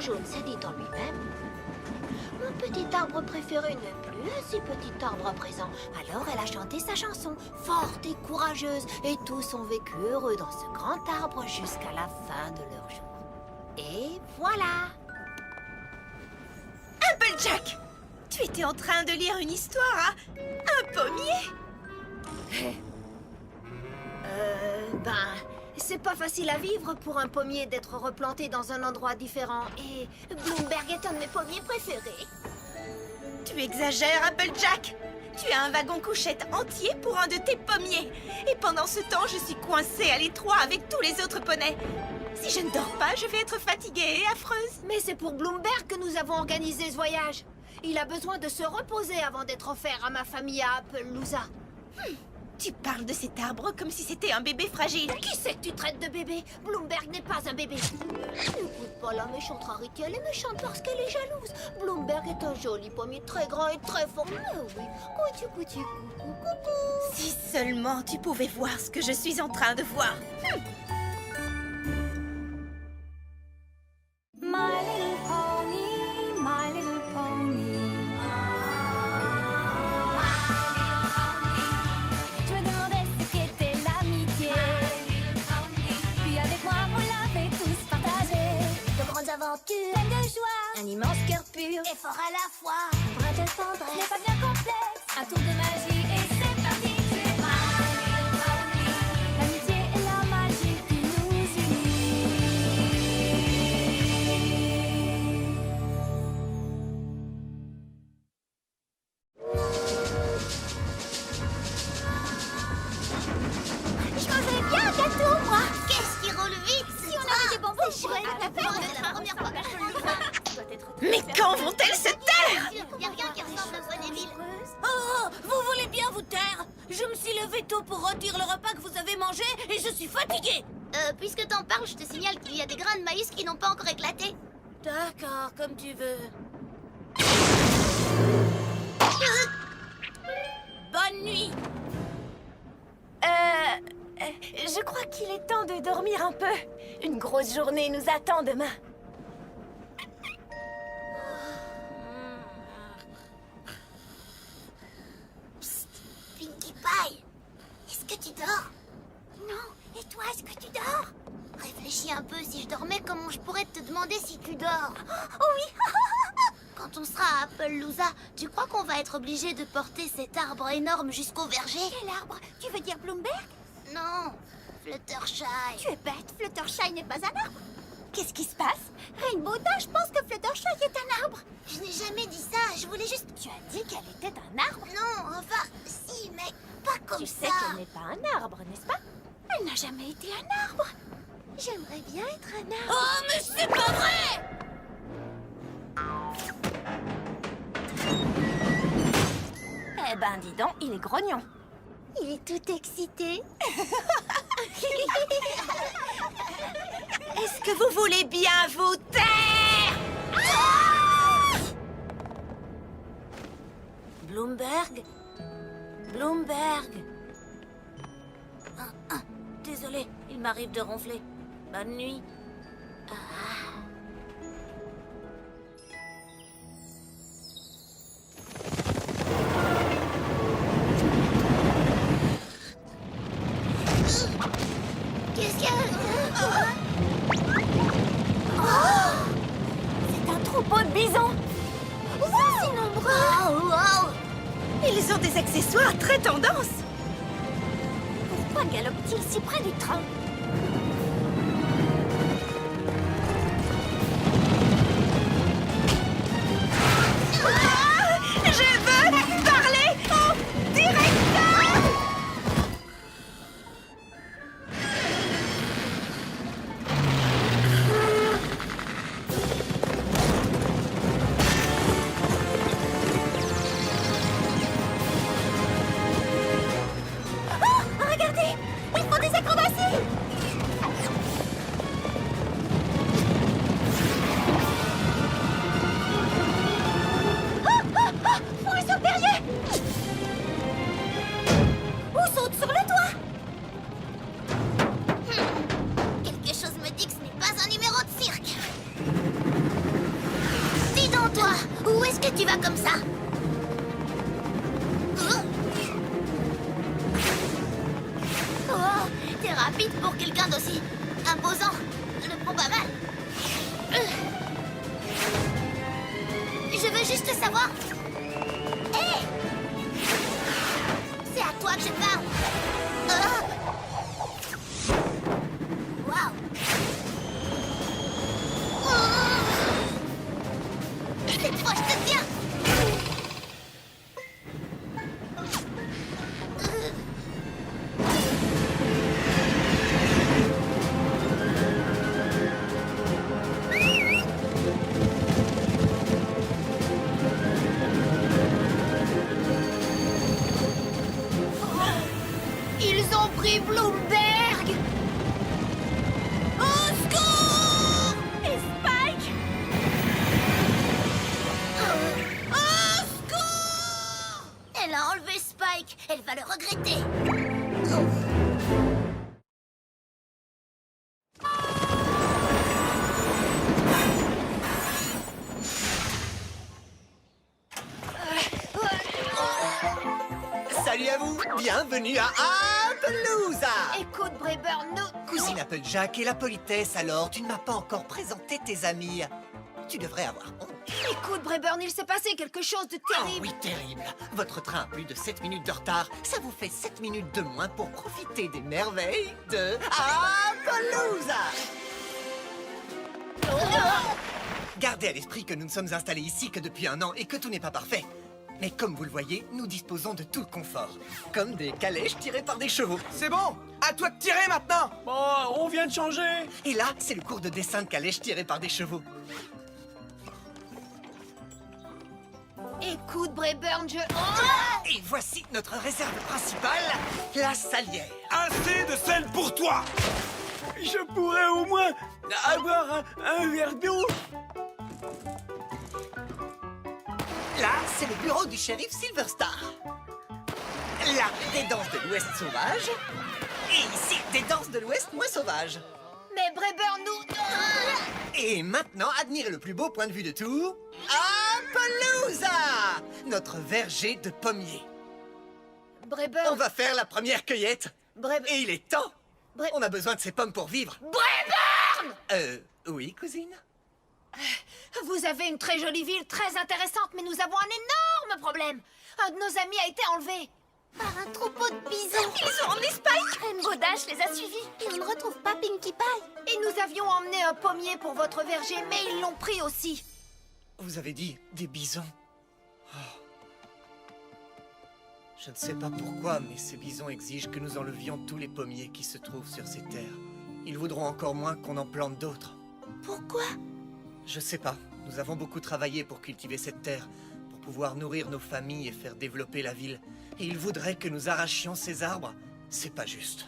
jaune s'est dit en lui-même: mon petit arbre préféré n'est plus un si petit arbre à présent. Alors elle a chanté sa chanson, forte et courageuse, et tous ont vécu heureux dans ce grand arbre jusqu'à la fin de leur jour. Et voilà! Applejack! Tu étais en train de lire une histoire à un pommier? C'est pas facile à vivre pour un pommier d'être replanté dans un endroit différent. Et Bloomberg est un de mes pommiers préférés. Tu exagères, Applejack! Tu as un wagon couchette entier pour un de tes pommiers. Et pendant ce temps, je suis coincée à l'étroit avec tous les autres poneys. Si je ne dors pas, je vais être fatiguée et affreuse. Mais c'est pour Bloomberg que nous avons organisé ce voyage. Il a besoin de se reposer avant d'être offert à ma famille à Appaloosa. Tu parles de cet arbre comme si c'était un bébé fragile. Qui c'est que tu traites de bébé? Bloomberg n'est pas un bébé. N'écoute pas la méchante Rarity, elle est méchante parce qu'elle est jalouse. Bloomberg est un joli pommier très grand et très fort. Mais oui, coucou, coucou. Si seulement tu pouvais voir ce que je suis en train de voir. My little pony, my little pony. Je me demandais ce qu'était l'amitié. Puis avec moi, on l'avait tous partagé. De grandes aventures, pleines de joie, un immense cœur pur et fort à la fois. Un brin de tendresse, ce n'est pas bien complexe. Un tour de magie et c'est parti. C'est my little pony. L'amitié et la magie qui nous unit. Je mangerais bien un gâteau, moi. Qu'est-ce qui roule vite? Si on avait des bonbons, je pourrais la première fois. Mais quand vont-elles se taire? Y a rien qui ressemble à Bonnéville. Oh, vous voulez bien vous taire? Je me suis levée tôt pour rôtir le repas que vous avez mangé et je suis fatiguée. Puisque t'en parles, je te signale qu'il y a des grains de maïs qui n'ont pas encore éclaté. D'accord, comme tu veux. Bonne nuit. Je crois qu'il est temps de dormir un peu. Une grosse journée nous attend demain. Pinkie Pie, est-ce que tu dors? Non, et toi, est-ce que tu dors? Réfléchis un peu, si je dormais, comment je pourrais te demander si tu dors? Oh oui. Quand on sera à Appaloosa, tu crois qu'on va être obligé de porter cet arbre énorme jusqu'au verger? Quel arbre? Tu veux dire Bloomberg? Non, Fluttershy. Tu es bête, Fluttershy n'est pas un arbre. Qu'est-ce qui se passe? Rainbow Dash pense que Fluttershy est un arbre. Je n'ai jamais dit ça, je voulais juste... Tu as dit qu'elle était un arbre? Non, enfin, si, mais pas comme Tu ça. sais qu'elle n'est pas un arbre, n'est-ce pas? Elle n'a jamais été un arbre. J'aimerais bien être un arbre. Oh, mais c'est pas vrai! Eh ben, dis donc, il est grognon. Il est tout excité. Est-ce que vous voulez bien vous taire? Bloomberg? Bloomberg? Désolé, il m'arrive de ronfler. Bonne nuit. Qu'est-ce qu'il y a? C'est un troupeau de bisons. C'est nombreux. Ils ont des accessoires très tendance. Pourquoi galopent-ils si près du train? Je veux parler au directeur. Regardez, ils font des acrobaties. Où est-ce que tu vas comme ça? Oh, t'es rapide pour quelqu'un d'aussi imposant. Le pont pas mal. Je veux juste savoir. Hé! C'est à toi que je parle. Waouh! Cette fois, je te tiens. Ils ont pris Bloomberg. Au secours! Et Spike! Au secours! Elle a enlevé Spike. Elle va le regretter. Salut à vous, bienvenue à Appaloosa. Écoute, Brayburn, nous... Cousine Applejack et la politesse alors, tu ne m'as pas encore présenté tes amis. Tu devrais avoir honte. Écoute, Brayburn, il s'est passé quelque chose de Oh terrible. oui, terrible. Votre train a plus de 7 minutes de retard. Ça vous fait 7 minutes de moins pour profiter des merveilles de Appaloosa. Gardez à l'esprit que nous ne sommes installés ici que depuis 1 an et que tout n'est pas parfait. Mais comme vous le voyez, nous disposons de tout le confort. Comme des calèches tirées par des chevaux. C'est bon, à toi de tirer maintenant. Bon, on vient de changer. Et là, c'est le cours de dessin de calèches tirées par des chevaux. Écoute, Brayburn, je... Et voici notre réserve principale, la salière. Assez de sel pour toi. Je pourrais au moins avoir un verre d'eau. Là, c'est le bureau du shérif Silverstar. Là, des danses de l'Ouest sauvage. Et ici, des danses de l'Ouest moins sauvage. Mais Brayburn, nous... Et maintenant, admirez le plus beau point de vue de tout. Appaloosa! Notre verger de pommiers. Brayburn... On va faire la première cueillette. Brayburn... Et il est temps. Bray- On a besoin de ces pommes pour vivre. Brayburn! Oui, cousine? Vous avez une très jolie ville, très intéressante, mais nous avons un énorme problème. Un de nos amis a été enlevé. Par un troupeau de bisons. Ils ont emmené Spike. Rainbow Dash les a suivis. Et on ne retrouve pas Pinkie Pie. Et nous avions emmené un pommier pour votre verger, mais ils l'ont pris aussi. Vous avez dit des bisons. Oh. Je ne sais pas pourquoi, mais ces bisons exigent que nous enlevions tous les pommiers qui se trouvent sur ces terres. Ils voudront encore moins qu'on en plante d'autres. Pourquoi? Je sais pas. Nous avons beaucoup travaillé pour cultiver cette terre, pour pouvoir nourrir nos familles et faire développer la ville. Et ils voudraient que nous arrachions ces arbres. C'est pas juste.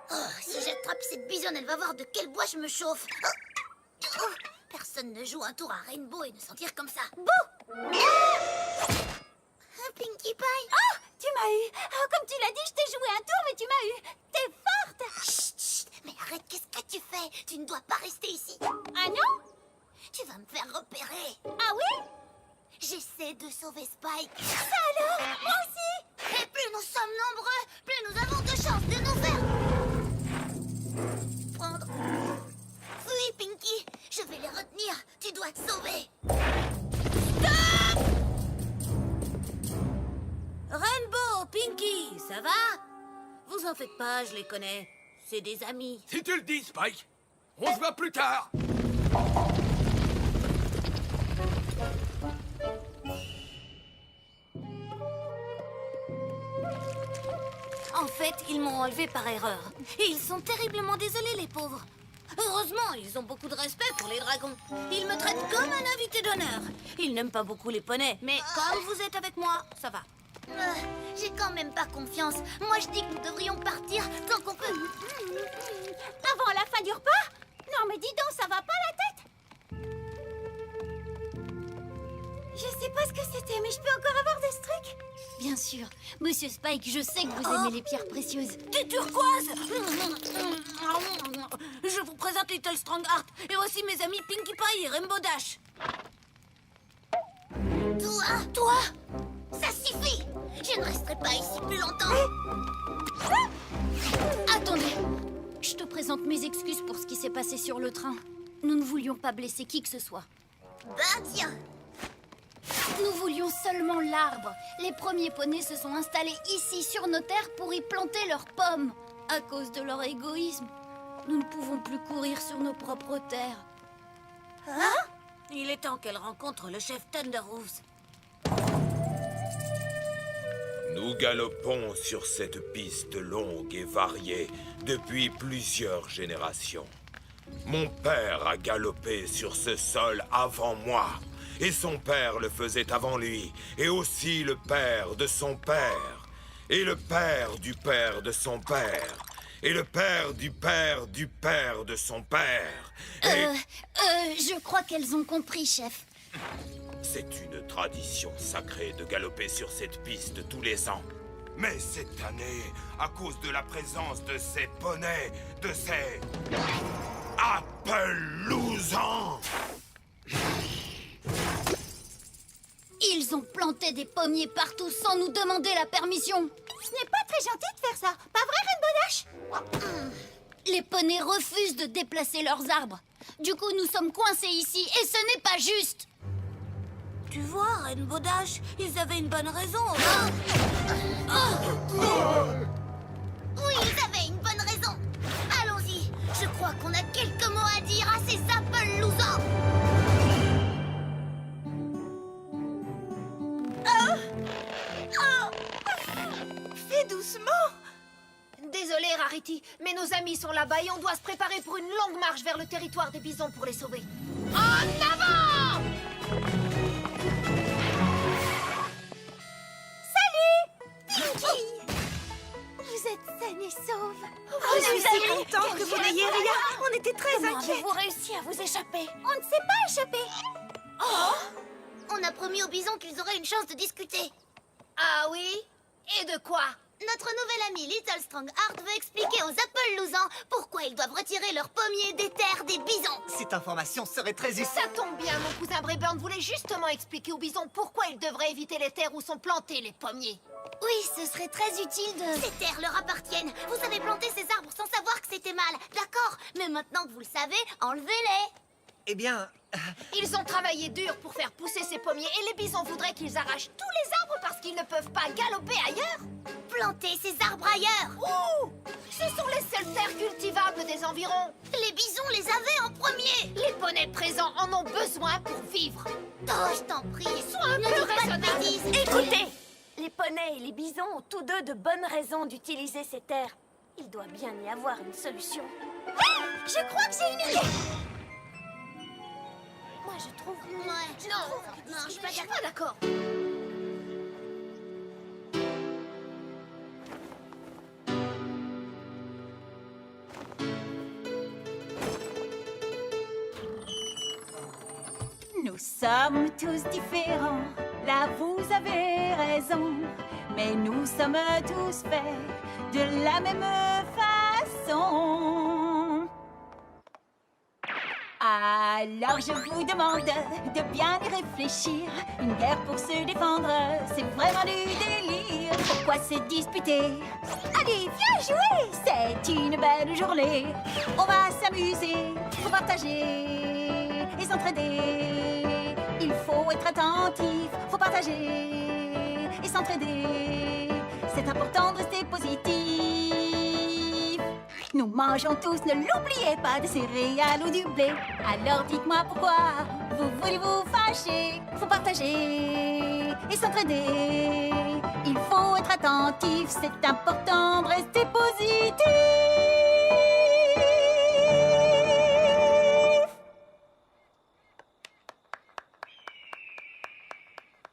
Oh, si j'attrape cette bisonne, elle va voir de quel bois je me chauffe. Oh, personne ne joue un tour à Rainbow et ne s'en tire comme ça. Bouh! Pinkie Pie! Oh, tu m'as eu. Oh, comme tu l'as dit, je t'ai joué un tour, mais tu m'as eu. T'es forte. Chut, chut, mais arrête, qu'est-ce que tu fais? Tu ne dois pas rester ici. Ah non? Tu vas me faire repérer. Ah oui? J'essaie de sauver Spike. Ça alors? Moi aussi. Et plus nous sommes nombreux, plus nous avons de chances de nous faire prendre. Oui, Pinkie, je vais les retenir. Tu dois te sauver. Rainbow, Pinkie, ça va? Vous en faites pas, je les connais. C'est des amis. Si tu le dis, Spike, on se voit plus tard. En fait, ils m'ont enlevé par erreur. Et ils sont terriblement désolés, les pauvres. Heureusement, ils ont beaucoup de respect pour les dragons. Ils me traitent comme un invité d'honneur. Ils n'aiment pas beaucoup les poneys, mais comme vous êtes avec moi, ça va. J'ai quand même pas confiance. Moi, je dis que nous devrions partir tant qu'on peut. Avant la fin du repas? Non, mais dis donc, ça va pas la tête? Je sais pas ce que c'était, mais je peux encore avoir de ce truc? Bien sûr. sûr. Monsieur Spike, je sais que vous aimez les pierres précieuses. Des turquoises. Je vous présente Little Strongheart. Et voici mes amis Pinkie Pie et Rainbow Dash. Toi, ça suffit. Je ne resterai pas ici plus longtemps. Attendez. Je te présente mes excuses pour ce qui s'est passé sur le train. Nous ne voulions pas blesser qui que ce soit. Ben tiens. Nous voulions seulement l'arbre. Les premiers poneys se sont installés ici sur nos terres pour y planter leurs pommes. À cause de leur égoïsme, nous ne pouvons plus courir sur nos propres terres. Il est temps qu'elle rencontre le chef Thunderhooves. Nous galopons sur cette piste longue et variée depuis plusieurs générations. Mon père a galopé sur ce sol avant moi, et son père le faisait avant lui, et aussi le père de son père, et le père du père de son père, et le père du père du père de son père. Et Je crois qu'elles ont compris, chef. c'est une tradition sacrée de galoper sur cette piste tous les ans. Mais cette année, à cause de la présence de ces poneys, de ces Appaloosans, Ils ont planté des pommiers partout sans nous demander la permission. Ce n'est pas très gentil de faire ça. Pas vrai, Rainbow Dash? Les poneys refusent de déplacer leurs arbres. Du coup, nous sommes coincés ici et ce n'est pas juste. Tu vois, Rainbow Dash, ils avaient une bonne raison. Oui, ils avaient une bonne raison. Allons-y. Je crois qu'on a quelques mots à dire à ces Appaloosans. Fais doucement. Désolé, Rarity, mais nos amis sont là-bas et on doit se préparer pour une longue marche vers le territoire des bisons pour les sauver. En avant! Vous êtes saine et sauve. Je suis si contente que vous n'ayez rien. On était très inquiets. Avez-vous réussi à vous échapper? On ne s'est pas échappé. On a promis aux bisons qu'ils auraient une chance de discuter. Ah oui? Et de quoi? Notre nouvel ami Little Strongheart veut expliquer aux Appaloosans pourquoi ils doivent retirer leurs pommiers des terres des bisons. Cette information serait très utile. Ça tombe bien, mon cousin Brayburn voulait justement expliquer aux bisons pourquoi ils devraient éviter les terres où sont plantés les pommiers. Oui, ce serait très utile de... Ces terres leur appartiennent. Vous avez planté ces arbres sans savoir que c'était mal. D'accord, mais maintenant que vous le savez, enlevez-les. Eh bien, Ils ont travaillé dur pour faire pousser ces pommiers et les bisons voudraient qu'ils arrachent tous les arbres parce qu'ils ne peuvent pas galoper ailleurs. Plantez ces arbres ailleurs. Ouh! Ce sont les seules terres cultivables des environs. Les bisons les avaient en premier. Les poneys présents en ont besoin pour vivre. Oh, je t'en prie. Sois un Ne peu dites pas de raisonnable. bêtises. Écoutez, les poneys et les bisons ont tous deux de bonnes raisons d'utiliser ces terres. Il doit bien y avoir une solution. Je crois que j'ai une idée. Moi, je trouve... Ouais, Non, je suis pas je suis d'accord. pas d'accord. Nous sommes tous différents, là vous avez raison, mais nous sommes tous faits de la même façon. Alors je vous demande de bien y réfléchir. Une guerre pour se défendre, c'est vraiment du délire. Pourquoi se disputer? Allez, viens jouer! C'est une belle journée. On va s'amuser, faut partager et s'entraider. Il faut être attentif, faut partager et s'entraider. C'est important de rester positif. Nous mangeons tous, ne l'oubliez pas, des céréales ou du blé. Alors dites-moi pourquoi vous voulez vous fâcher. Faut partager et s'entraider. Il faut être attentif, c'est important de rester positif.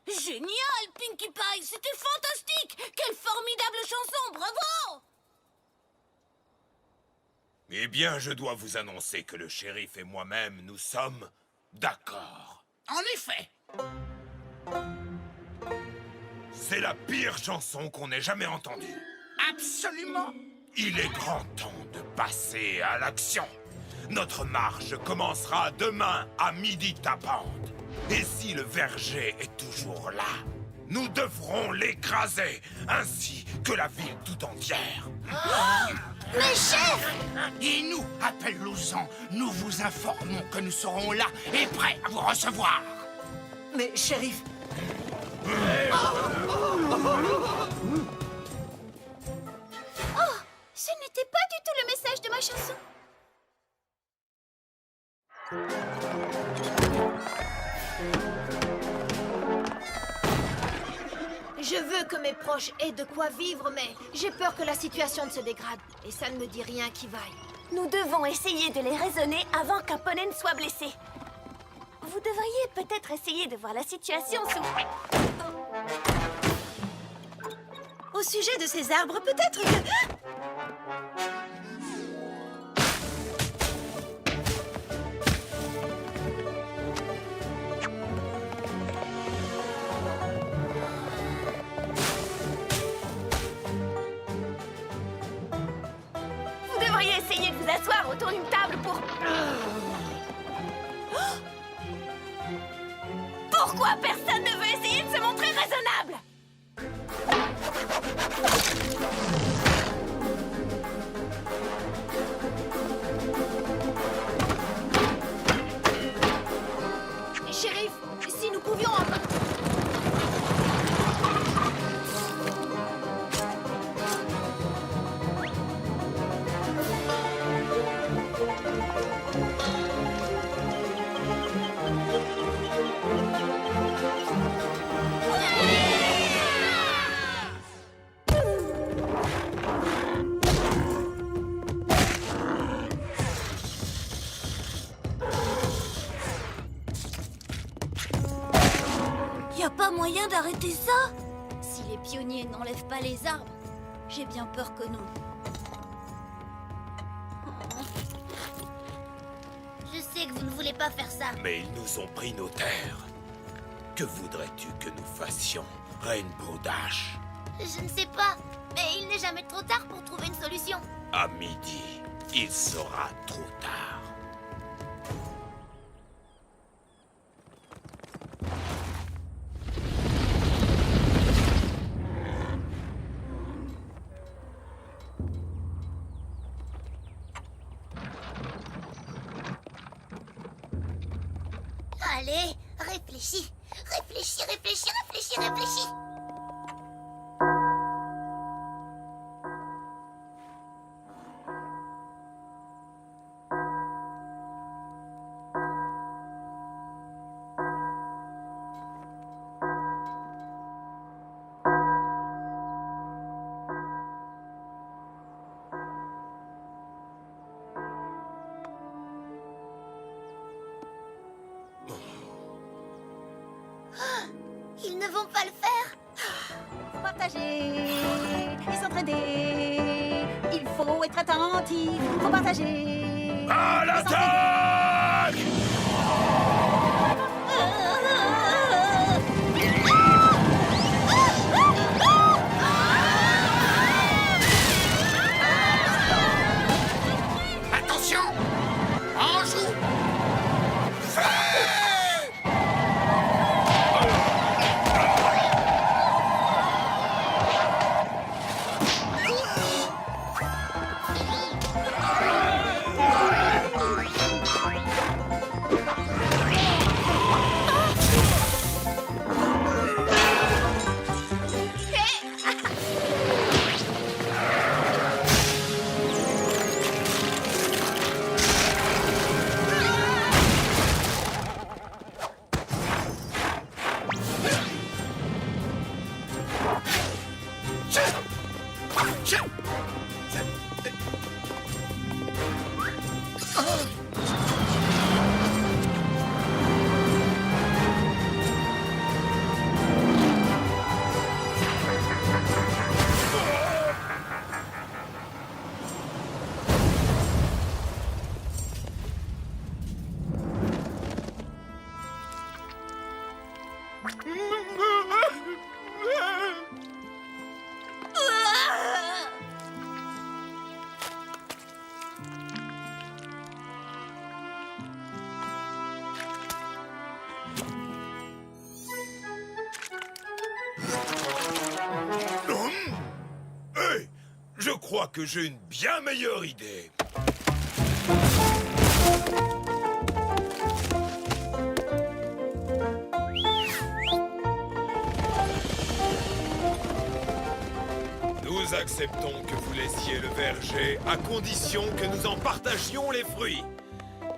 Génial, Pinkie Pie, c'était fantastique! Quelle formidable chanson, bravo! Eh bien, je dois vous annoncer que le shérif et moi-même, nous sommes d'accord. En effet. C'est la pire chanson qu'on ait jamais entendue. Absolument. Il est grand temps de passer à l'action. Notre marche commencera demain à midi tapante. Et si le verger est toujours là, nous devrons l'écraser, ainsi que la ville tout entière. Mais chef! Et nous, appelle-nous-en. Nous vous informons que nous serons là et prêts à vous recevoir. Mais, shérif, Ce n'était pas du tout le message de ma chanson. Je veux que mes proches aient de quoi vivre, mais j'ai peur que la situation ne se dégrade. Et ça ne me dit rien qui vaille. Nous devons essayer de les raisonner avant qu'un poney ne soit blessé. Vous devriez peut-être essayer de voir la situation sous... Au sujet de ces arbres, peut-être que... Vous devriez essayer de vous asseoir autour d'une table pour... Pourquoi personne ne veut essayer de se montrer raisonnable? Shérif, si nous pouvions... Y a pas moyen d'arrêter ça? Si les pionniers n'enlèvent pas les arbres, j'ai bien peur que non. Je sais que vous ne voulez pas faire ça. Mais ils nous ont pris nos terres. Que voudrais-tu que nous fassions, Rainbow Dash? Je ne sais pas, mais il n'est jamais trop tard pour trouver une solution. À midi, il sera trop tard. Allez, réfléchis. Réfléchis, réfléchis, réfléchis, réfléchis. Ils ne vont pas le faire. Partager et s'entraider. Il faut être attentif. Faut partager. À l'attaque! Attention! En joue! crois que j'ai une bien meilleure idée. Nous acceptons que vous laissiez le verger à condition que nous en partagions les fruits,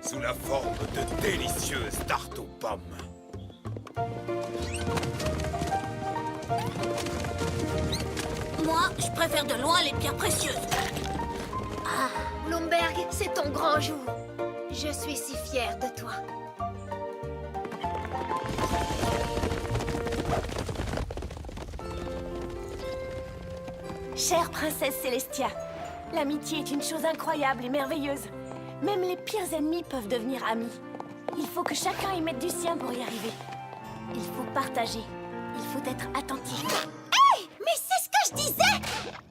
sous la forme de délicieuses tartes aux pommes. Moi, je préfère de loin les pierres précieuses. Bloomberg, c'est ton grand jour. Je suis si fière de toi. Chère princesse Célestia, l'amitié est une chose incroyable et merveilleuse. Même les pires ennemis peuvent devenir amis. Il faut que chacun y mette du sien pour y arriver. Il faut partager. Il faut être attentif. Hey! Mais c'est ce que je disais!